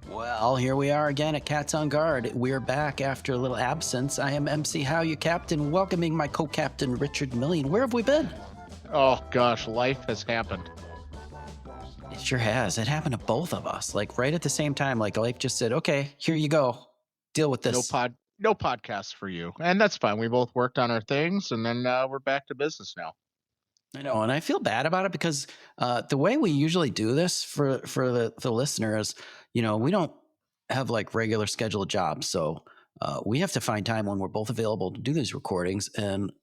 Well, here we are again at Cats on Guard. We're back after a little absence. I am MC Howe, your captain, welcoming my co-captain Richard Millian. Where have we been? Oh gosh, life has happened. It sure has. It happened to both of us, like right at the same time. Like life just said, "Okay, here you go. Deal with this." No podcasts for you, and that's fine. We both worked on our things, and then we're back to business now. I know, and I feel bad about it because the way we usually do this for the listeners, we don't have like regular scheduled jobs, so we have to find time when we're both available to do these recordings. And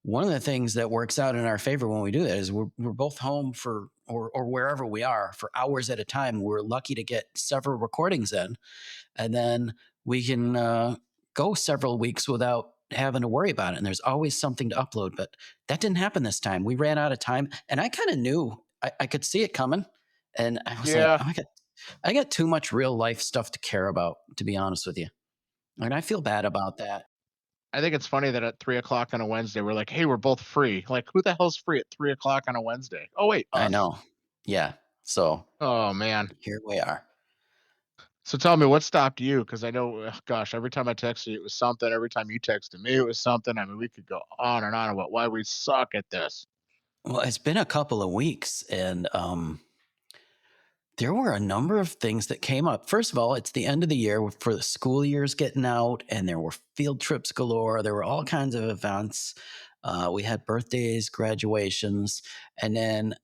one of the things that works out in our favor when we do that is we're both home for or wherever we are for hours at a time. We're lucky to get several recordings in, and then we can go several weeks without having to worry about it. And there's always something to upload, but that didn't happen this time. We ran out of time, and I kind of knew I could see it coming. And I was like, oh my God, I got too much real life stuff to care about, to be honest with you. And I feel bad about that. I think it's funny that at 3:00 on a Wednesday, we're like, "Hey, we're both free." Like, who the hell's free at 3:00 on a Wednesday? Oh wait, us. I know. Yeah. So. Oh man. Here we are. So tell me, what stopped you? Because I know, gosh, every time I texted you, it was something. Every time you texted me, it was something. I mean, we could go on and on about why we suck at this. Well, it's been a couple of weeks, and there were a number of things that came up. First of all, it's the end of the year for the school years getting out, and there were field trips galore. There were all kinds of events. We had birthdays, graduations, and then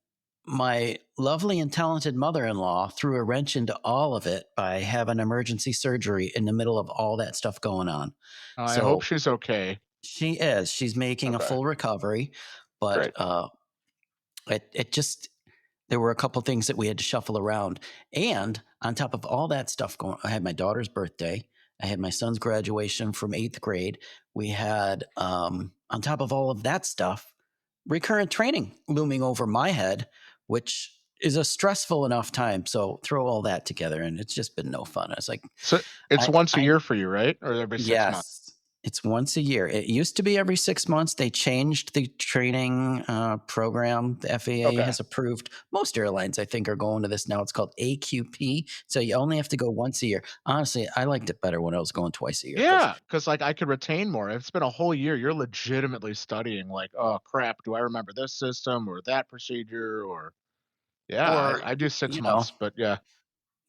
my lovely and talented mother-in-law threw a wrench into all of it by having emergency surgery in the middle of all that stuff going on. I hope she's okay. She is. She's making a full recovery, but it just, there were a couple things that we had to shuffle around. And on top of all that stuff going, I had my daughter's birthday. I had my son's graduation from 8th grade. We had, on top of all of that stuff, recurrent training looming over my head, which is a stressful enough time. So throw all that together, and it's just been no fun. It's like, so it's once a year for you, right? Or every 6 months? It's once a year. It used to be every 6 months. They changed the training program. The FAA has approved. Most airlines, I think, are going to this now. It's called AQP. So you only have to go once a year. Honestly, I liked it better when I was going twice a year. Yeah, because like I could retain more. If it's been a whole year, you're legitimately studying like, oh crap, do I remember this system or that procedure? Or I do 6 months, but yeah.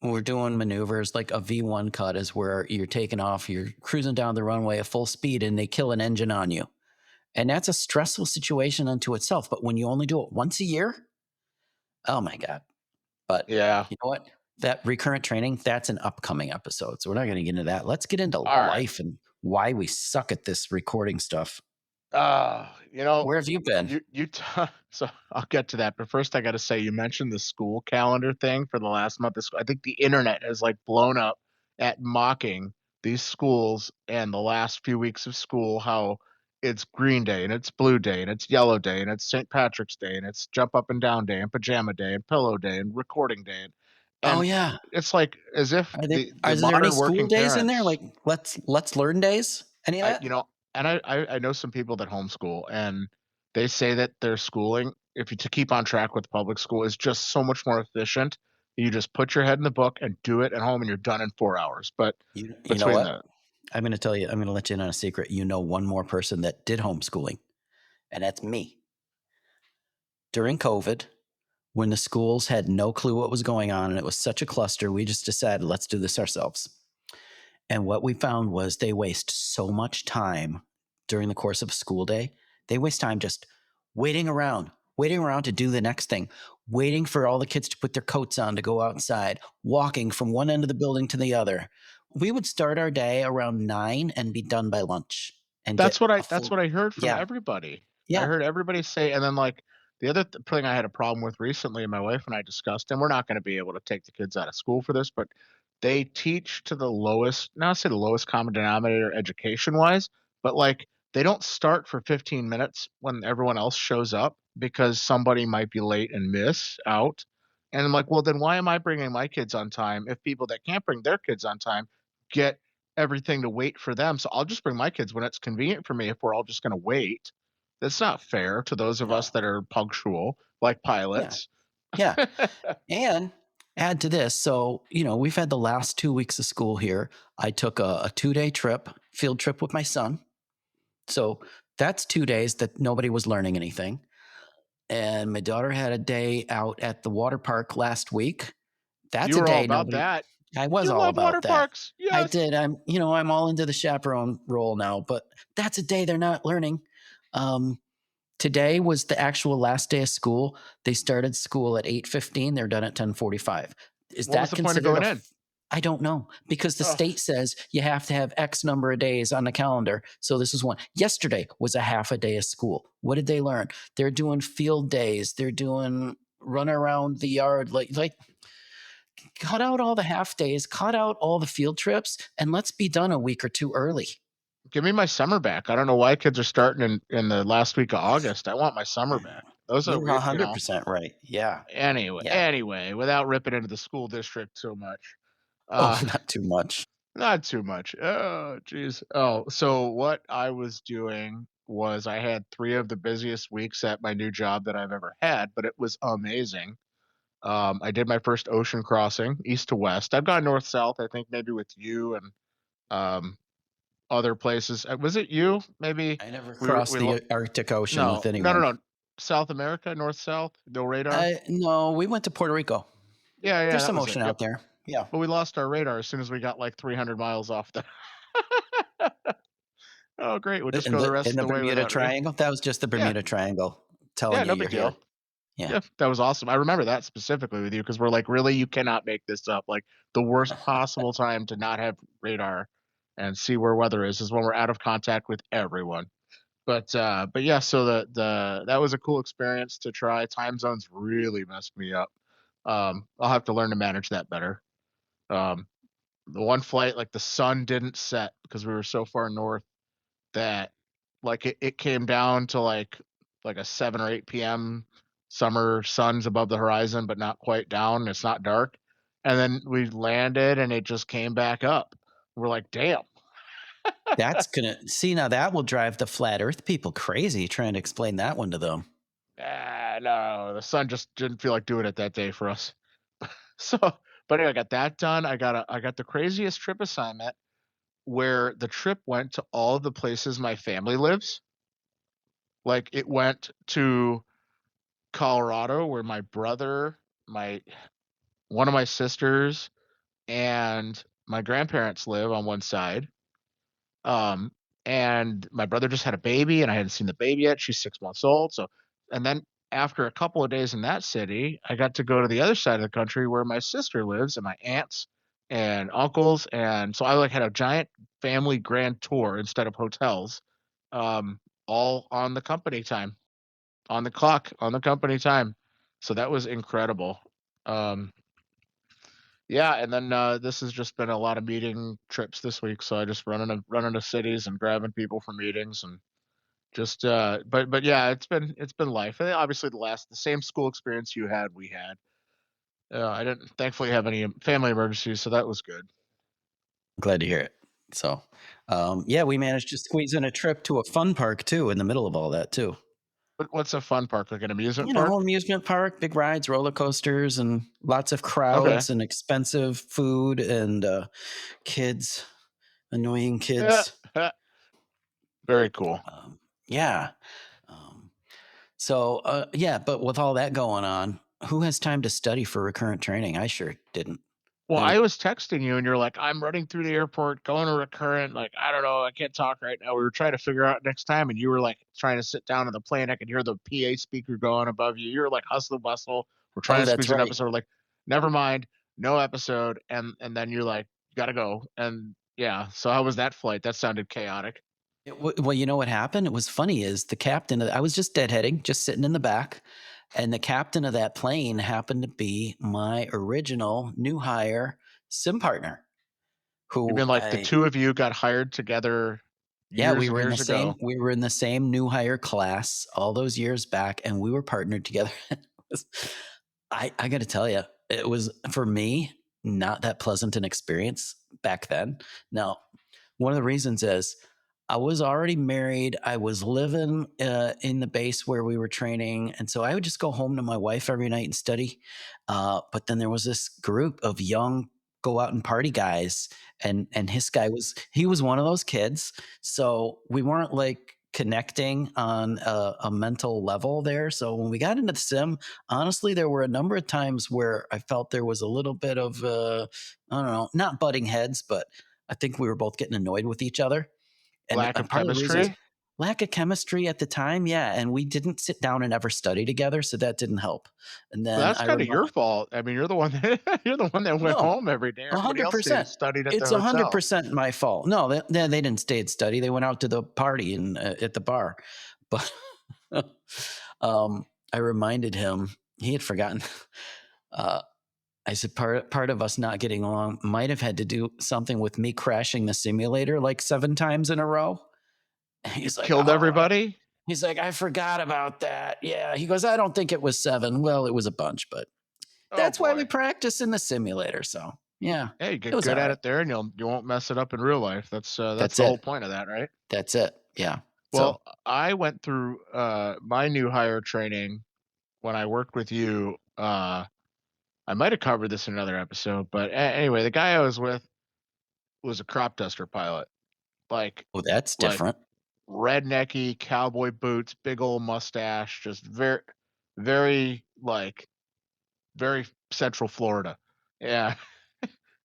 We're doing maneuvers like a V1 cut is where you're taking off, you're cruising down the runway at full speed, and they kill an engine on you. And that's a stressful situation unto itself. But when you only do it once a year, oh my God. But you know what? That recurrent training, that's an upcoming episode. So we're not going to get into that. Let's get into life and why we suck at this recording stuff. Where have you been? So I'll get to that, but first I got to say, you mentioned the school calendar thing for the last month. I think the internet has like blown up at mocking these schools and the last few weeks of school, how it's Green Day and it's Blue Day and it's Yellow Day and it's St. Patrick's Day and it's Jump Up and Down Day and Pajama Day and Pillow Day and Recording Day. And it's like as if are there any school days in there? Like let's learn days? Any of that? And I know some people that homeschool, and they say that their schooling, to keep on track with public school, is just so much more efficient. You just put your head in the book and do it at home, and you're done in 4 hours. But you know what? I'm going to tell you, I'm going to let you in on a secret. You know one more person that did homeschooling, and that's me. During COVID, when the schools had no clue what was going on, and it was such a cluster, we just decided, let's do this ourselves. And what we found was they waste so much time during the course of a school day. They waste time just waiting around to do the next thing, waiting for all the kids to put their coats on to go outside, walking from one end of the building to the other. We would start our day around 9 and be done by lunch. And that's what I heard from everybody. Yeah. I heard everybody say, and then like the other thing I had a problem with recently, my wife and I discussed, and we're not going to be able to take the kids out of school for this, but they teach to the lowest, not say the lowest common denominator education wise, but like they don't start for 15 minutes when everyone else shows up because somebody might be late and miss out. And I'm like, well, then why am I bringing my kids on time if people that can't bring their kids on time get everything to wait for them? So I'll just bring my kids when it's convenient for me if we're all just going to wait. That's not fair to those of us No. that are punctual, like Yeah. pilots. Yeah. And add to this, so, we've had the last 2 weeks of school here. I took a 2-day trip, field trip with my son. So that's 2 days that nobody was learning anything. And my daughter had a day out at the water park last week. That's You a were all day about nobody that. I was You all love water about that. parks. I Yes. did. I'm all into the chaperone role now, but that's a day they're not learning. Um, Today was the actual last day of school. They started school at 8:15. They're done at 10:45. Is What was that the point of considered going in? I don't know because the Oh, state says you have to have X number of days on the calendar. So this is one. Yesterday was a half a day of school. What did they learn? They're doing field days. They're doing run around the yard. Like cut out all the half days, cut out all the field trips, and let's be done a week or two early. give me my summer back. I don't know why kids are starting in the last week of August. I want my summer back. Those are You're weird, 100% right. Yeah. Yeah. Anyway, without ripping into the school district so much. Oh, Uh not too much. Not too much. Oh, geez. Oh, so what I was doing was I had 3 of the busiest weeks at my new job that I've ever had, but it was amazing. I did my first ocean crossing, east to west. I've gone north south, I think maybe with you and um, other places. Was it you? Maybe I never we were crossed the Arctic Ocean with anyone. no. South America, north south, no radar. I No, we went to Puerto Rico. Yeah, There's that some was it. ocean Yep. out there. Yeah. But we lost our radar as soon as we got like 300 miles off the. Oh, great. We'll just In go the the rest in of the the way Bermuda without radar. Triangle? That was just the Yeah. Bermuda Triangle Yeah, telling you no you're big here. deal. Yeah. Yeah, that was awesome. I remember that specifically with you because we're like, really, you cannot make this up. Like the worst possible time to not have radar and see where weather is when we're out of contact with everyone. But yeah, so the that was a cool experience to try. Time zones really messed me up. I'll have to learn to manage that better. Um, the one flight, like the sun didn't set because we were so far north that like it came down to like a 7 or 8 p.m. Summer sun's above the horizon, but not quite down. It's not dark. And then we landed and it just came back up. We're like, damn. That's gonna see, now that will drive the flat earth people crazy trying to explain that one to them. No, the sun just didn't feel like doing it that day for us. So, but anyway, I got that done. I got the craziest trip assignment where the trip went to all of the places my family lives. Like it went to Colorado where my brother, my one of my sisters, and my grandparents live on one side. Um, and my brother just had a baby, and I hadn't seen the baby yet. She's 6 months old. So, and then after a couple of days in that city, I got to go to the other side of the country where my sister lives and my aunts and uncles. And so I like had a giant family grand tour instead of hotels, all on the company time, on the clock, on the company time. So that was incredible. Um, yeah, and then this has just been a lot of meeting trips this week. So I just running to cities and grabbing people for meetings and just but yeah, it's been life. And obviously the same school experience you had, we had. I didn't thankfully have any family emergencies, so that was good. Glad to hear it. So, yeah, we managed to squeeze in a trip to a fun park too in the middle of all that too. What's a fun park, like an amusement park? Amusement park, big rides, roller coasters, and lots of Okay. crowds and expensive food and kids, annoying Yeah. kids. Very cool. Yeah. Um, yeah, but with all that going on, who has time to study for recurrent training? I sure didn't. Well, I I was texting you and you're like, I'm running through the airport, going to recurrent. Like, I don't know, I can't talk right now. We were trying to figure out next time, and you were like trying to sit down on the plane. I could hear the PA speaker going above you. You were like hustle bustle. We're trying Oh, to that's squeeze an right. episode. Like, never mind, no episode. And then you're like, you gotta go. And yeah, so how was that flight? That sounded chaotic. Well, you know what happened? It was funny is the captain I was just deadheading, just sitting in the back, and the captain of that plane happened to be my original new hire sim partner You who mean like the I two of you got hired together yeah, years and years ago? we were in the same new hire class all those years back, and we were partnered together. I got to tell you, it was for me not that pleasant an experience back then. Now, one of the reasons is I was already married. I was living in the base where we were training, and so I would just go home to my wife every night and study. But then there was this group of young go out and party guys, and his guy was he was one of those kids. So we weren't like connecting on a mental level there. So when we got into the sim, honestly, there were a number of times where I felt there was a little bit of I don't know, not butting heads, but I think we were both getting annoyed with each other, and Lack of part of the reason is chemistry. lack of chemistry at the time, yeah, and we didn't sit down and ever study together, so that didn't help. And Well, then that's I kind of remember your fault. I mean, you're the one that you're the one that went no, home every day. Everybody else stayed and 100%. studied at the It's a hundred hotel. percent my fault. No, they didn't stay and study. They went out to the party and at the bar. But I reminded him he had forgotten. Uh, I said part of us not getting along might have had to do something with me crashing the simulator like 7 times in a row. And he's like, Killed "Oh, everybody. he's like, I forgot about that. Yeah." He goes, "I don't think it was 7." Well, it was a bunch, but Oh that's why we boy. practice in the simulator. So yeah, Hey, you it get was good all at right. it there, and you won't mess it up in real life. That's That's the whole it. point of that, right? That's it. Yeah. So Well, I went through my new hire training when I worked with you. I might have covered this in another episode, but anyway, the guy I was with was a crop duster pilot, like oh, that's like different. rednecky cowboy boots, big old mustache, just very like very Central Florida. Yeah,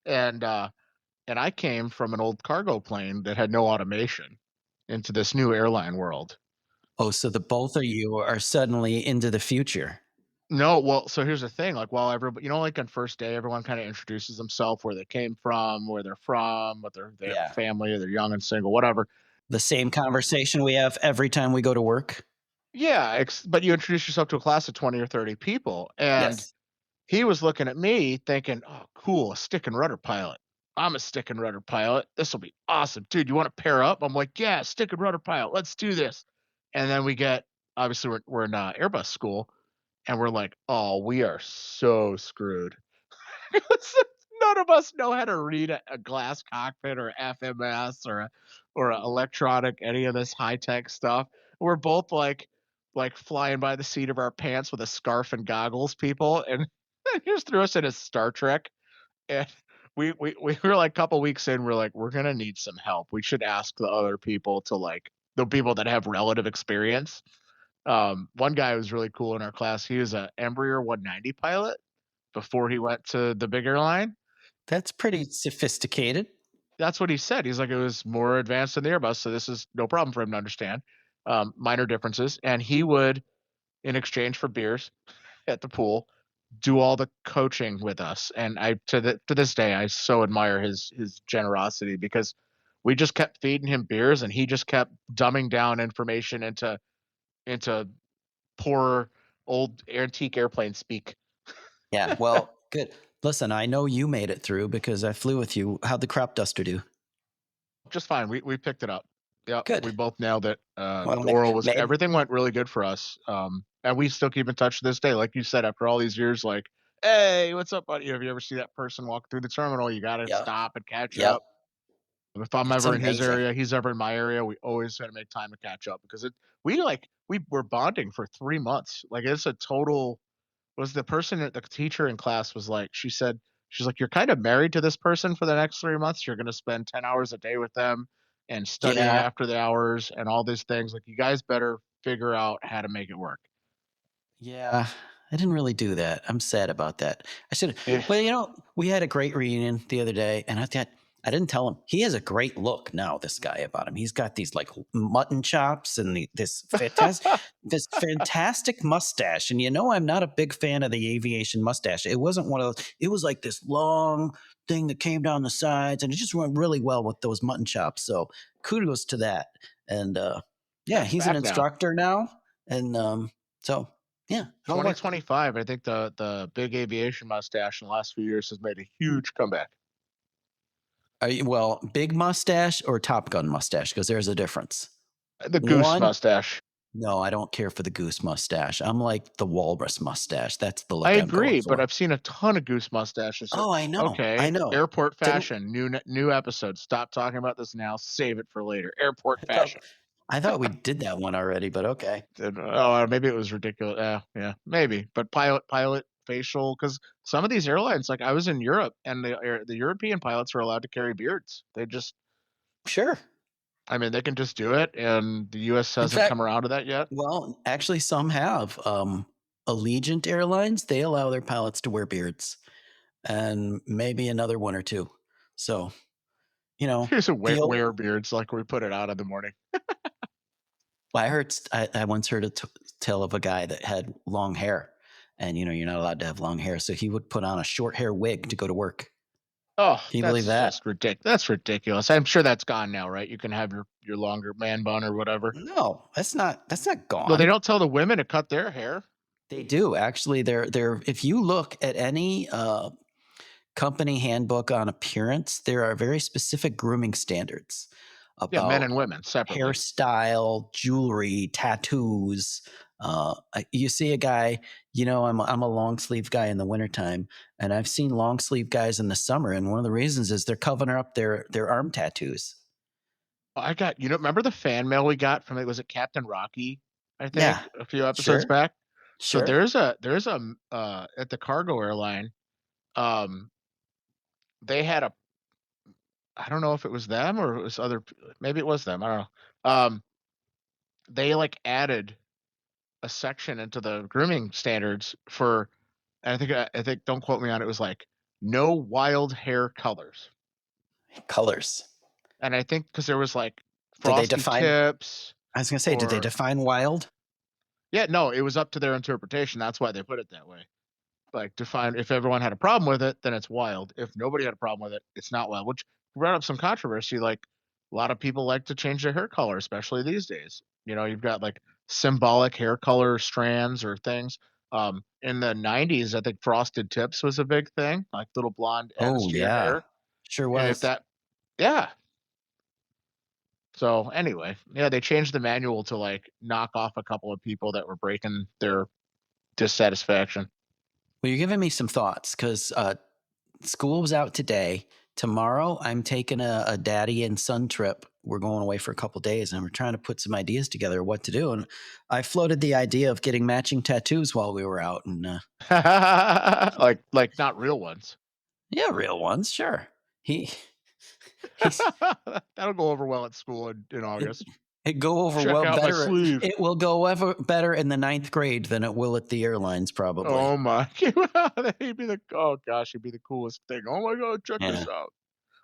and and I came from an old cargo plane that had no automation into this new airline world. Oh, so the both of you are suddenly into the future. No, well, so here's the thing, like, while everybody, like on first day, everyone kinda introduces themselves, where they came from, where they're from, whether they have a Yeah. family, or they're young and single, whatever. The same conversation we have every time we go to work. Yeah, but you introduce yourself to a class of 20 or 30 people, and Yes. he was looking at me thinking, "Oh, cool, a stick and rudder pilot. I'm a stick and rudder pilot. This'll be awesome. Dude, you wanna pair up?" I'm like, "Yeah, stick and rudder pilot. Let's do this." And then we get obviously, we're in, Airbus school, and we're like, "Oh, we are so screwed." None of us know how to read a glass cockpit or FMS or a electronic, any of this high tech stuff. We're both like flying by the seat of our pants with a scarf and goggles, people, and he just threw us in a Star Trek, and we were like a couple weeks in, we're like, we're gonna need some help. We should ask the other people to like the people that have relative experience. One guy was really cool in our class. He was a Embraer 190 pilot before he went to the big airline. That's pretty sophisticated. That's what he said. He's like, it was more advanced than the Airbus, so this is no problem for him to understand. Minor differences, and he would, in exchange for beers at the pool, do all the coaching with us. And I to this day, I so admire his generosity, because we just kept feeding him beers, and he just kept dumbing down information into poor old antique airplane speak. Yeah. Well, good. Listen, I know you made it through because I flew with you. How'd the crop duster do? Just fine. We picked it up. Yep, we Good. both nailed it. Well, Oral was made everything went really good for us. And we still keep in touch to this day. Like you said, after all these years, like, hey, what's up, buddy? Have you ever see that person walk through the terminal? You got to yeah. stop and catch Yep. up. If I'm It's ever in his amazing. area, he's ever in my area, we always got to make time to catch up, because we were bonding for 3 months. Like, it's a total, was the person that the teacher in class was like, she's like, "You're kind of married to this person for the next 3 months. You're going to spend 10 hours a day with them and studying Yeah. after the hours and all these things. Like, you guys better figure out how to make it work." Yeah, I didn't really do that. I'm sad about that. I should Yeah. well, we had a great reunion the other day, and I didn't tell him. He has a great look now, this guy about him. He's got these like mutton chops and this fantastic mustache. And I'm not a big fan of the aviation mustache. It wasn't one of those, it was like this long thing that came down the sides, and it just went really well with those mutton chops. So kudos to that. And Yeah, yeah, it's he's an back now. instructor now. And so yeah, it all worked. 2025, I think the big aviation mustache in the last few years has made a huge comeback. Well, big mustache or Top Gun mustache? Because there's a difference. The goose One, mustache. No, I don't care for the goose mustache. I'm like the walrus mustache. That's the I look I'm going agree, but for. I've seen a ton of goose mustaches. Oh, I know. I Okay, know. airport Didn't fashion, new episode. Stop talking about this now. Save it for later. Airport I thought fashion. I thought we did that one already, but okay. Oh, maybe it was ridiculous. Yeah, maybe. But pilot facial, because some of these airlines, like I was in Europe, and the European pilots are allowed to carry beards. They just, Sure. I mean, they can just do it, and the U.S. In hasn't fact, come around to that yet. well, actually some have. Allegiant Airlines, they allow their pilots to wear beards and maybe another one or two. So, Here's a the old wear beards, like we put it out in the morning. I once heard a tale of a guy that had long hair, and you're not allowed to have long hair, so he would put on a short hair wig to go to work. Oh, Can you believe that's that? just ridiculous. That's ridiculous. I'm sure that's gone now, right? You can have your longer man bun or whatever. No, that's not Well, they gone. don't tell the women to cut their hair. They do actually. They're if you look at any company handbook on appearance, there are very specific grooming standards Yeah, men about and women separately. hairstyle, jewelry, tattoos. You see a guy, I'm a long sleeve guy in the wintertime, and I've seen long sleeve guys in the summer. And one of the reasons is they're covering up their arm tattoos. I got, remember the fan mail we got from, it was it Captain Rocky, I Yeah, think, a few episodes sure, back. So sure. at the cargo airline, um, they had a, I don't know if it was them or it was maybe it was them. I don't know. They like added a section into the grooming standards for, and I think don't quote me on it, was like no wild hair colors. Colors. And I think because there was like Did they frosty define? tips I was gonna say, did they or, define wild? yeah, no, it was up to their interpretation. That's why they put it that way. Like, define, if everyone had a problem with it, then it's wild. If nobody had a problem with it, it's not wild. Which brought up some controversy. Like, a lot of people like to change their hair color, especially these days. You've got like symbolic hair color strands or things. In the '90s, I think frosted tips was a big thing, like little blonde ends Oh to your yeah, hair. sure And if was. that, yeah. So anyway, yeah, they changed the manual to like knock off a couple of people that were breaking their dissatisfaction. Well, you're giving me some thoughts because school was out today. Tomorrow, I'm taking a daddy and son trip. We're going away for a couple days, and we're trying to put some ideas together of what to do. And I floated the idea of getting matching tattoos while we were out, and Like not real ones. yeah, real ones, sure. He he's That'll go over well at school in it, August. it go over Check well out my better. sleeve. It will go ever better in the ninth grade than it will at the airlines, probably. Oh my. He'd be the oh gosh, he'd be the coolest thing. Oh my god, check Yeah, this out.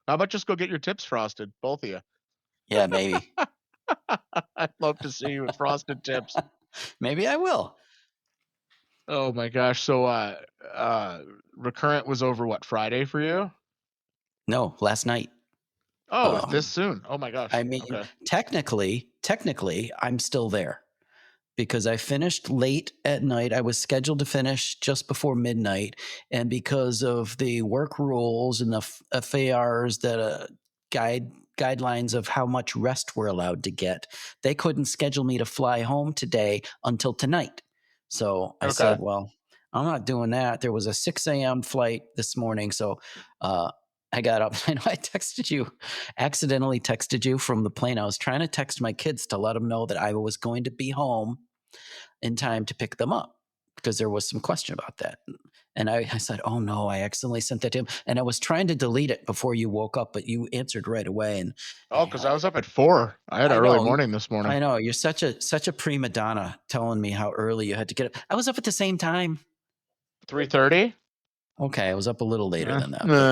How about just go get your tips frosted, both of you? yeah, maybe, I'd love to see you with frosted tips. maybe I will. Oh my gosh. So uh recurrent was over what, Friday for you? No, last night. Oh, this Um, soon. Oh my I gosh. mean, Okay. technically, I'm still there because I finished late at night. I was scheduled to finish just before midnight, and because of the work rules and the FARs that guidelines of how much rest we're allowed to get, they couldn't schedule me to fly home today until tonight. So I Okay. said, "Well, I'm not doing that." There was a 6 a.m. flight this morning, so uh, I got up. I know I accidentally texted you from the plane. I was trying to text my kids to let them know that I was going to be home in time to pick them up because there was some question about that. And I said, "Oh no, I accidentally sent that to him." And I was trying to delete it before you woke up, but you answered right away. And Oh, because I was up at 4. I had an I early know, morning this morning. I know, you're such a prima donna telling me how early you had to get up. I was up at the same time. 3:30? Okay, I was up a little later than that, but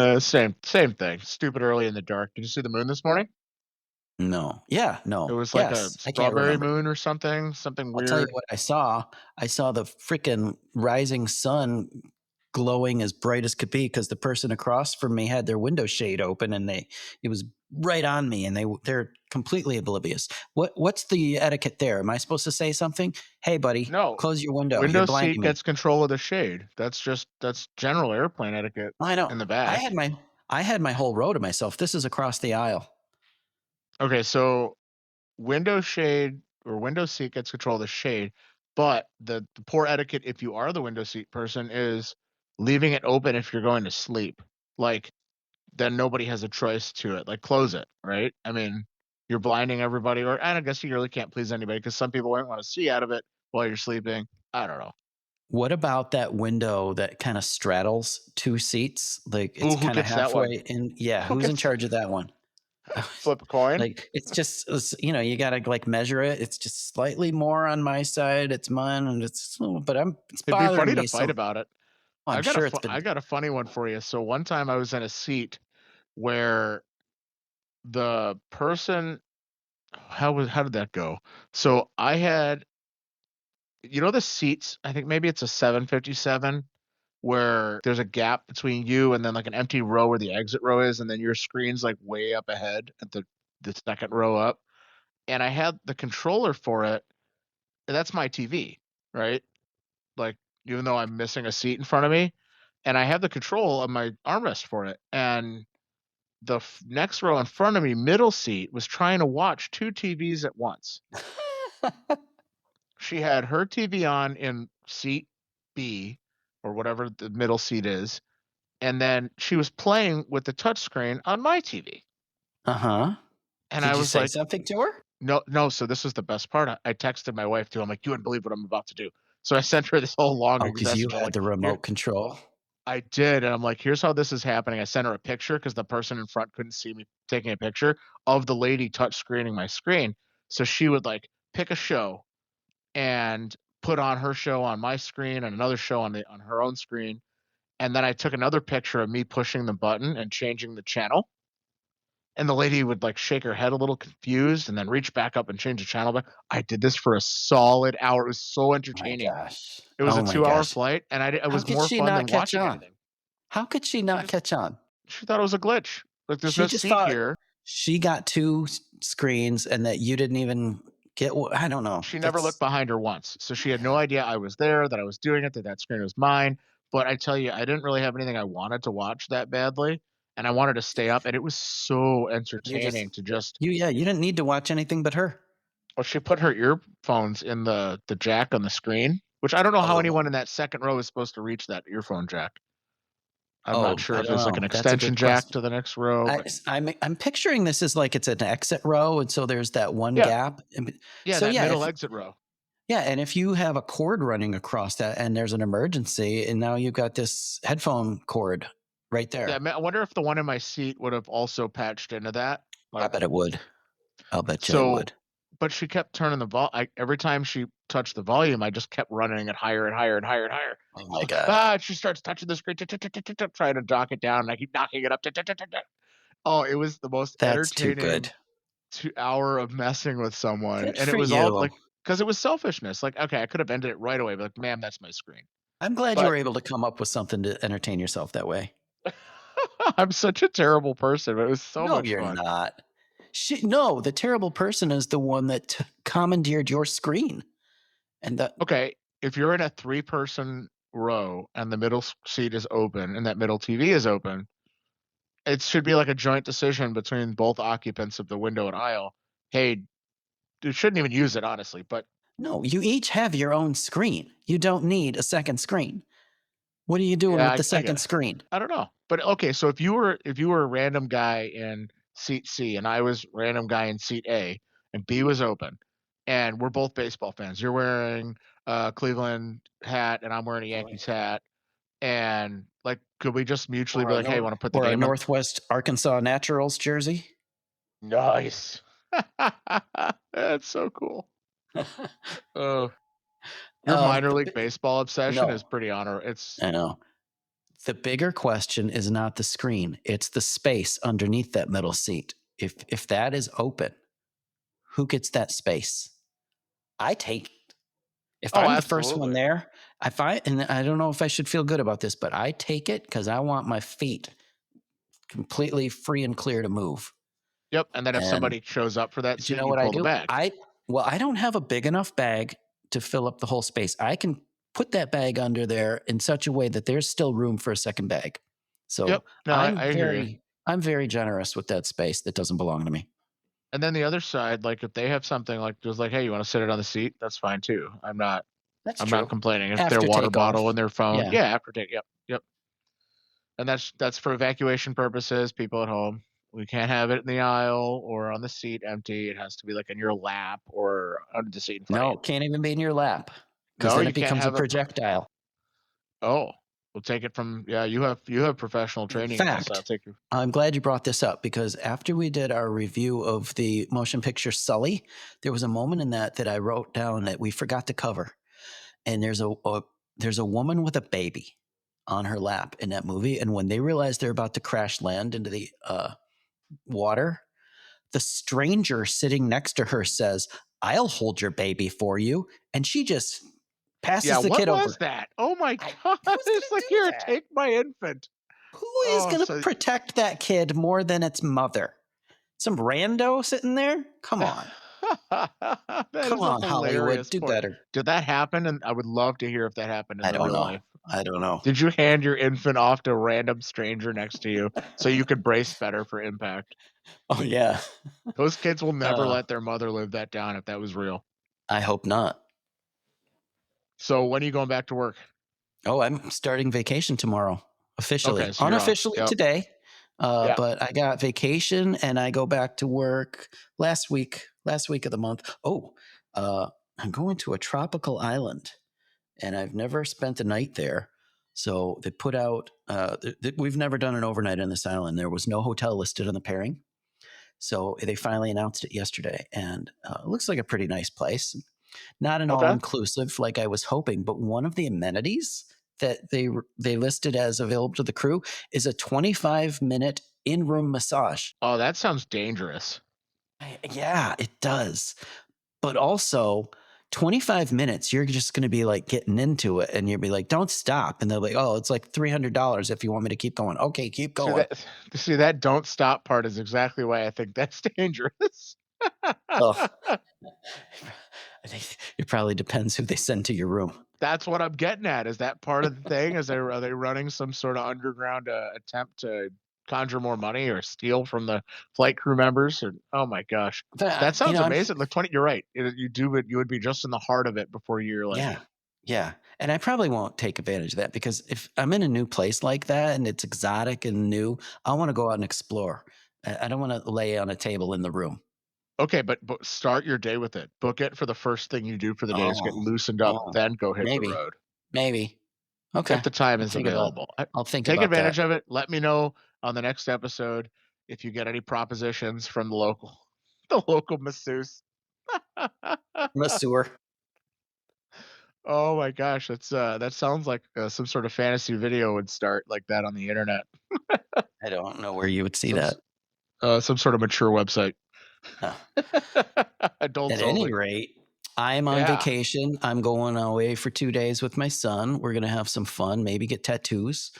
Same thing. Stupid early in the dark. Did you see the moon this morning? no, yeah, It no, was like a yes, I can't strawberry remember. moon or something I'll tell you weird. what I saw. I saw the freaking rising sun glowing as bright as could be because the person across from me had their window shade open and it was right on me and they're completely oblivious. What's the etiquette there? Am I supposed to say something? Hey buddy, No, close your window. You're window seat blinding me. gets control of the shade. That's general airplane etiquette I know. in the I back. had my I had my whole row to myself. This is across the aisle. Okay, so window shade. or window seat gets control of the shade, but the poor etiquette if you are the window seat person is leaving it open if you're going to sleep. Like, then nobody has a choice to it. Like, close it, right? I mean, you're blinding everybody, or and I guess you really can't please anybody because some people won't want to see out of it while you're sleeping. I don't know. What about that window that kinda straddles 2 seats? Like, Ooh, it's who kinda gets that one? halfway in. Yeah, Who who's in gets charge of that one? flip a coin? Like, it's you gotta, like, measure it. It's just slightly more on my side, it's mine, and it's It'd be bothering funny to me, fight so about it. I'm sure it's been. I got a funny one for you. So one time I was in a seat where the person how did that go? So I had the seats, I think maybe it's a 757 where there's a gap between you and then like an empty row where the exit row is, and then your screen's like way up ahead at the second row up. And I had the controller for it, and that's my TV, right? Like, even though I'm missing a seat in front of me, and I have the control of my armrest for it. And the next row in front of me, middle seat, was trying to watch two TVs at once. She had her TV on in seat B or whatever the middle seat is, and then she was playing with the touchscreen on my TV. Uh-huh. And I Did you was say like, something to her? no, no. So this was the best part. I texted my wife too. I'm like, you wouldn't believe what I'm about to do. So I sent her this whole long Oh, because you message. I'm had like, the here, remote control? I did. And I'm like, here's how this is happening. I sent her a picture because the person in front couldn't see me taking a picture of the lady touch screening my screen. So she would like pick a show and put on her show on my screen and another show on her own screen. And then I took another picture of me pushing the button and changing the channel. And the lady would like shake her head a little confused and then reach back up and change the channel. But I did this for a solid hour. It was so Oh my entertaining. gosh. It was a Oh my 2-hour gosh. flight, and it How was could more she fun not than catch watching on? anything. How could she She not just catch on? she thought it was a glitch. Like, there's She no just seat thought here. she got 2 screens and that you didn't even I don't know. She never looked That's behind her once, so she had no idea I was there, that I was doing it, that that screen was mine. But I tell you, I didn't really have anything I wanted to watch that badly, and I wanted to stay up, and it was so you just entertaining to just you didn't need to watch anything but her. well, she put her earphones in the jack on the screen, which I don't know how anyone Oh. in that second row is supposed to reach that earphone jack. I'm not Oh, sure I if don't there's, like, an know. That's a extension good jack question. to the next row, but I'm picturing this as like it's an exit row, and so there's that one yeah, gap. And yeah, so that yeah, middle if exit row. yeah, and if you have a cord running across that and there's an emergency, and now you've got this headphone cord right Yeah, there. I wonder if the one in my seat would have also patched into that, I like, bet it would. I'll bet you it so would. but she kept turning the every time she touched the volume, I just kept running it higher and higher and higher and higher. Oh I'm my like, god. "Ah," she starts touching the screen, trying to dock it down, and I keep knocking it up, Oh, it was the most That's too entertaining good. 2 hour of messing with someone, Good and it for was all, you. like, because it was selfishness, like, okay, I could have ended it right away, but like, "Ma'am, that's my screen." I'm glad you But were able to come up with something to entertain yourself that way. I'm such a terrible person, but it was so No, much you're fun. not. No, the terrible person is the one that commandeered your screen. And that Okay, if you're in a three-person row and the middle seat is open and that middle TV is open, it should be like a joint decision between both occupants of the window and aisle. Hey, you shouldn't even use it, honestly, but no, you each have your own screen. You don't need a second screen. What are you doing yeah, with the I second guess. screen? I don't know. But okay, so if you were a random guy in seat C and I was random guy in seat A and B was open and we're both baseball fans. You're wearing a Cleveland hat and I'm wearing a Yankees hat, and like could we just mutually be like, "Hey, want to put the Or a game on?" Northwest Arkansas Naturals jersey? Nice. That's so cool. Oh, your minor The league bi baseball obsession is No, pretty honor it's I know. The bigger question is not the screen, it's the space underneath that middle seat. If that is open, who gets that space? I take it. If oh, I'm the first one absolutely. there, and I don't know if I should feel good about this, but I take it because I want my feet completely free and clear to move. Yep, and then if And somebody shows up for that do you seat, know you what I pull the do? bag. I don't have a big enough bag to fill up the whole space. I can put that bag under there in such a way that there's still room for a second bag. Yep. So No, I hear you. I'm very generous with that space that doesn't belong to me. And then the other side, like if they have something like just like, hey, you want to sit it on the seat? That's fine too. That's I'm not true. complaining. If their After water bottle takeoff. and their phone, Yeah. yeah, after take, yep, yep. And that's for evacuation purposes. People at home, we can't have it in the aisle or on the seat empty. It has to be like in your lap or under the seat in front of you. No, can't even be in your lap because No, then you it can't becomes a have a. projectile. Oh, we'll take it from. Yeah, you have professional In training in this. I'll fact, take you. I'm glad you brought this up because after we did our review of the motion picture Sully, there was a moment in that I wrote down that we forgot to cover. And there's a woman with a baby on her lap in that movie, and when they realize they're about to crash land into the water, the stranger sitting next to her says, "I'll hold your baby for you," and she just Yeah, passes the what kid was over. that? Oh my god! Who's It's gonna like, do here, that? take my infant. Who is Oh, gonna so protect that kid more than its mother? Some rando sitting there? Come on. that Come is a on, Hollywood. hilarious Do point. better. Did that happen? And I would love to hear if that happened in I the don't real know. life. I don't know. Did you hand your infant off to a random stranger next to you so you could brace better for impact? Oh, yeah. Those kids will never Uh, let their mother live that down if that was real. I hope not. So when are you going back to work? Oh, I'm starting vacation tomorrow, officially. Okay, so you're off. Unofficially Yep. today, Yeah. but I got vacation and I go back to work last week of the month. Oh, I'm going to a tropical island and I've never spent a night there. So they put out, we've never done an overnight on this island. There was no hotel listed on the pairing. So they finally announced it yesterday and it looks like a pretty nice place. Not an all Okay. inclusive like I was hoping, but one of the amenities that they listed as available to the crew is a 25-minute in-room massage. Oh, that sounds dangerous. Yeah, it does. But also 25 minutes, you're just going to be like getting into it and you'll be like, don't stop. And they'll be like, oh, it's like $300 if you want me to keep going. Okay, keep See going. that see that don't stop part is exactly why I think that's dangerous. Oh, I think it probably depends who they send to your room. That's what I'm getting at. Is that part of the thing? Are they running some sort of underground attempt to conjure more money or steal from the flight crew members? Or oh my gosh, But, that sounds I'm amazing. Like 20, you're right. You would be just in the heart of it before you're like, Yeah. Yeah. And I probably won't take advantage of that because if I'm in a new place like that and it's exotic and new, I want to go out and explore. I don't want to lay on a table in the room. okay, but start your day with it. Book it for the first thing you do for the day is get Oh, loosened up, oh, then go hit the maybe, road maybe. if Okay. the time I'll is think about, available. I'll think Take about that. advantage of it. Let me know on the next episode if you get any propositions from the local the local masseuse. Masseur. Oh my gosh, that sounds like some sort of fantasy video would start like that on the internet. I don't know where you would see Some that. s- some sort of mature website. Uh, Adults at any only. rate, I'm on Yeah. vacation. I'm going away for 2 days with my son. We're going to have some fun, maybe get tattoos,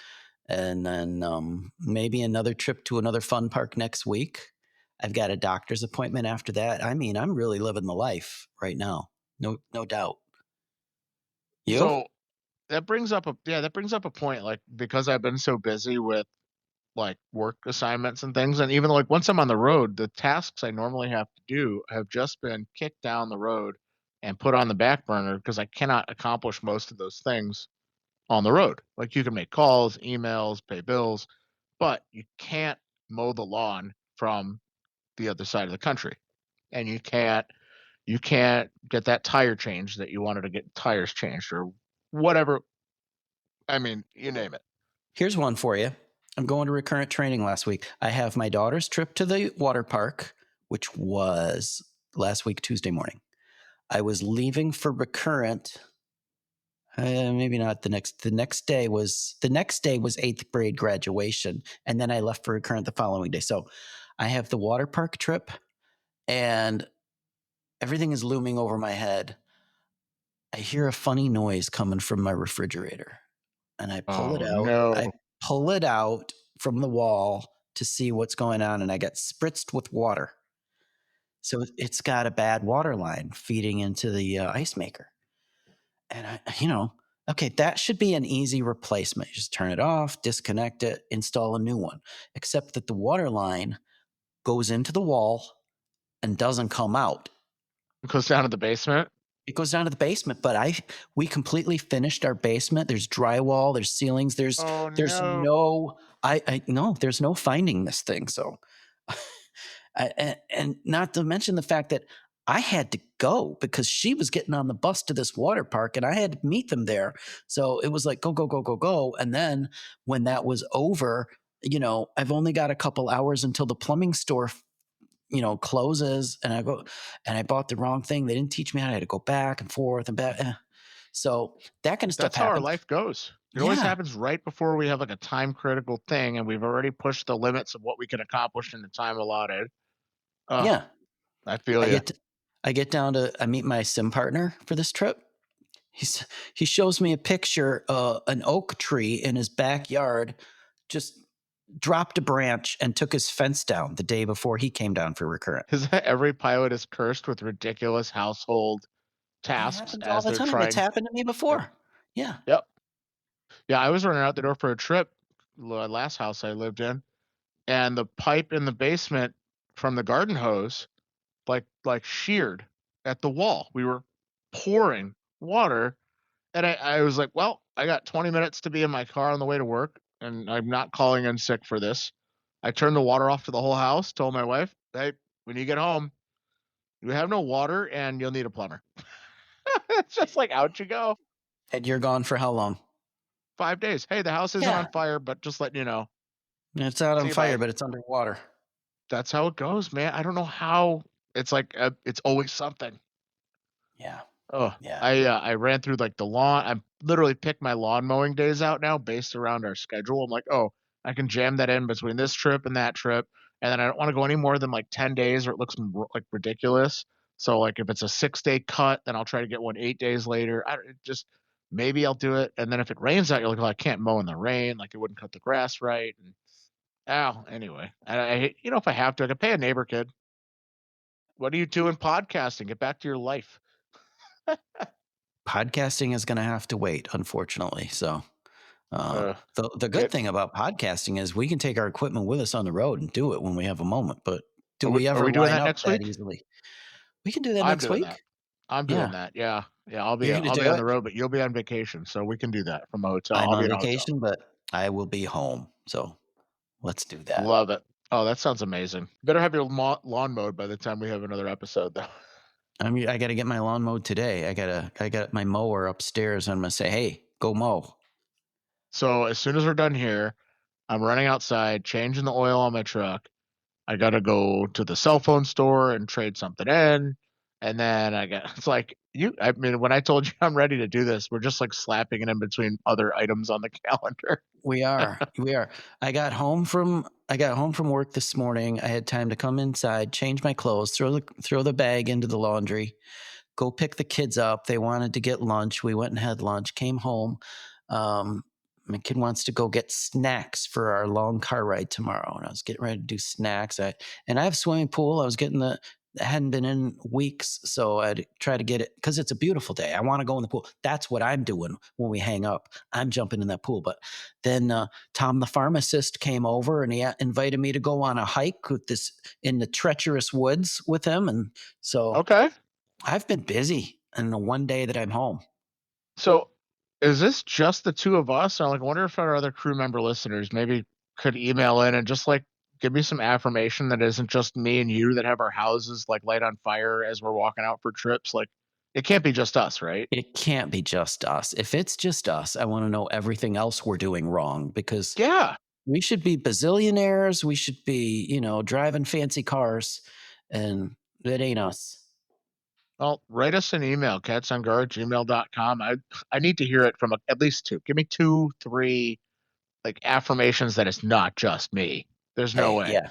and then maybe another trip to another fun park next week. I've got a doctor's appointment after that. I mean, I'm really living the life right now. No doubt. You? So that brings up a point. Like because I've been so busy with like work assignments and things, and even like once I'm on the road, the tasks I normally have to do have just been kicked down the road and put on the back burner because I cannot accomplish most of those things on the road. Like you can make calls, emails, pay bills, but you can't mow the lawn from the other side of the country. And you can't get that tire changed that you wanted to get tires changed or whatever. I mean, you name it. Here's one for you. I'm going to recurrent training last week. I have my daughter's trip to the water park, which was last week, Tuesday morning. I was leaving for recurrent. Maybe not the next. The next day was eighth grade graduation, and then I left for recurrent the following day. So I have the water park trip, and everything is looming over my head. I hear a funny noise coming from my refrigerator, and I pull it Oh out. I no. pull it out from the wall to see what's going on, and I got spritzed with water. So it's got a bad water line feeding into the ice maker. And okay, that should be an easy replacement. You just turn it off, disconnect it, install a new one. Except that the water line goes into the wall and doesn't come out. It goes down to the basement. It goes down to the basement, but we completely finished our basement. There's drywall, there's ceilings, Oh there's no. no I no, there's no finding this thing. So and not to mention the fact that I had to go because she was getting on the bus to this water park and I had to meet them there. So it was like go, go, go, go, go. And then when that was over, I've only got a couple hours until the plumbing store closes, and I go and I bought the wrong thing. They didn't teach me how. I had to go back and forth and back. So that kind of stuff That's how our happens. life goes. It always Yeah. happens right before we have like a time critical thing and we've already pushed the limits of what we can accomplish in the time allotted. Oh, Yeah. I feel I you. get I get down to I meet my sim partner for this trip. He shows me a picture, an oak tree in his backyard just dropped a branch and took his fence down the day before he came down for recurrent. Is that every pilot is cursed with ridiculous household It tasks happens all as the they're time. It's trying. happened to me Yep. before. Yeah. Yep. Yeah, I was running out the door for a trip, last house I lived in, and the pipe in the basement from the garden hose like sheared at the wall. We were pouring water, and I was like, "Well, I got 20 minutes to be in my car on the way to work, and I'm not calling in sick for this." I turned the water off to the whole house, told my wife, "Hey, when you get home, you have no water and you'll need a plumber." It's just like, out you go. And you're gone for how long? 5 days. "Hey, the house isn't on Yeah. fire, but just letting you know. It's out See on you, fire, bye." but it's underwater. That's how it goes, man. I don't know how. It's like, it's always something. Yeah. Oh, Yeah. I ran through like the lawn. I literally picked my lawn mowing days out now based around our schedule. I'm like, oh, I can jam that in between this trip and that trip, and then I don't want to go any more than like 10 days, or it looks like ridiculous. So like if it's a 6 day cut, then I'll try to get one 8 days later. It just maybe I'll do it, and then if it rains out, you're like, well, I can't mow in the rain. Like it wouldn't cut the grass right. And anyway, if I have to, I could pay a neighbor kid. What are you doing podcasting? Get back to your life. Podcasting is going to have to wait, unfortunately. So, Uh, the good get thing about podcasting is we can take our equipment with us on the road and do it when we have a moment. But do we are ever we doing line that up next that week? easily? We can do that I'm next doing that. week. I'm doing Yeah. that. Yeah. Yeah, I'll be You're going to I'll be do on it? the road, but you'll be on vacation, so we can do that from a hotel. I'm I'll be on in a hotel. vacation, but I will be home. So let's do that. Love it. Oh, that sounds amazing. Better have your lawn mowed by the time we have another episode, though. I got to get my lawn mowed today. I got my mower upstairs. And I'm going to say, hey, go mow. So as soon as we're done here, I'm running outside, changing the oil on my truck. I gotta go to the cell phone store and trade something in, and then it's like you. I mean, when I told you I'm ready to do this, we're just like slapping it in between other items on the calendar. We are. We are. I got home from work this morning. I had time to come inside, change my clothes, throw the bag into the laundry, go pick the kids up. They wanted to get lunch. We went and had lunch, came home. Um, my kid wants to go get snacks for our long car ride tomorrow. And I was getting ready to do snacks. And I have a swimming pool. I hadn't been in weeks. So I'd try to get it because it's a beautiful day. I want to go in the pool. That's what I'm doing when we hang up. I'm jumping in that pool. But then Tom, the pharmacist, came over and he invited me to go on a hike in the treacherous woods with him. And so Okay. I've been busy in the one day that I'm home. So is this just the two of us? I wonder if our other crew member listeners maybe could email in and just like give me some affirmation that isn't just me and you that have our houses like light on fire as we're walking out for trips. Like it can't be just us, right? It can't be just us. If it's just us, I want to know everything else we're doing wrong because Yeah. we should be bazillionaires. We should be, driving fancy cars, and it ain't us. Well, write us an email, catsonguard@gmail.com. I need to hear it from at least two. Give me two, three like affirmations that it's not just me. There's no Hey, way. yeah.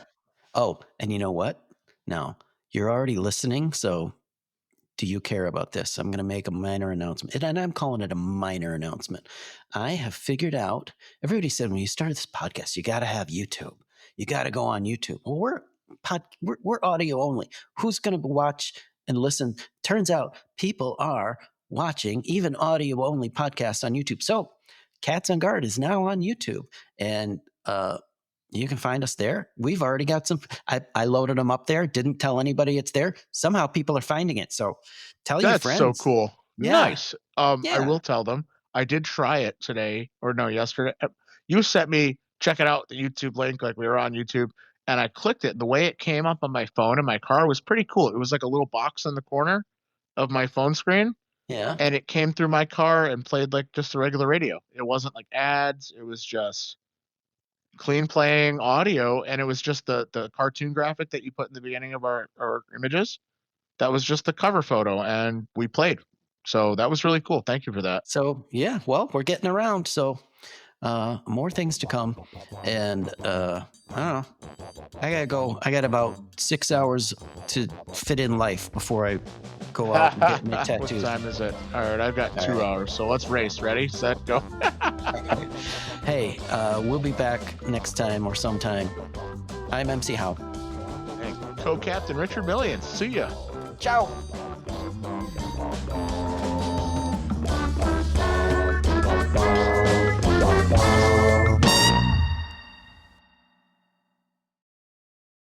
Oh, and you know what? Now, you're already listening, so do you care about this? I'm going to make a minor announcement. And I'm calling it a minor announcement. I have figured out, everybody said when you start this podcast, you got to have YouTube. You got to go on YouTube. Well, we're audio only. Who's going to watch and listen? Turns out people are watching even audio only podcasts on YouTube. So Cats on Guard is now on YouTube. And you can find us there. We've already got some. I loaded them up there. Didn't tell anybody it's there. Somehow people are finding it. So tell your That's so friends. cool. Yeah, Nice. I yeah, will tell them. I did try it today, or no, yesterday. You sent me check it out, the YouTube link, like we were on YouTube, and I clicked it. The way it came up on my phone in my car was pretty cool. It was like a little box in the corner of my phone screen, yeah. and it came through my car and played like just a regular radio. It wasn't like ads. It was just clean playing audio, and it was just the cartoon graphic that you put in the beginning of our images. That was just the cover photo, and we played. So that was really cool. Thank you for that. So yeah, well, we're getting around. So more things to come, and I don't know. I gotta go. I got about 6 hours to fit in life before I go out and get my What tattoos. time is it? All right, I've got All 2 right. hours. So let's race. Ready, set, go. Hey, we'll be back next time or sometime. I'm MC Howe. And co-captain Richard Millions. See ya. Ciao.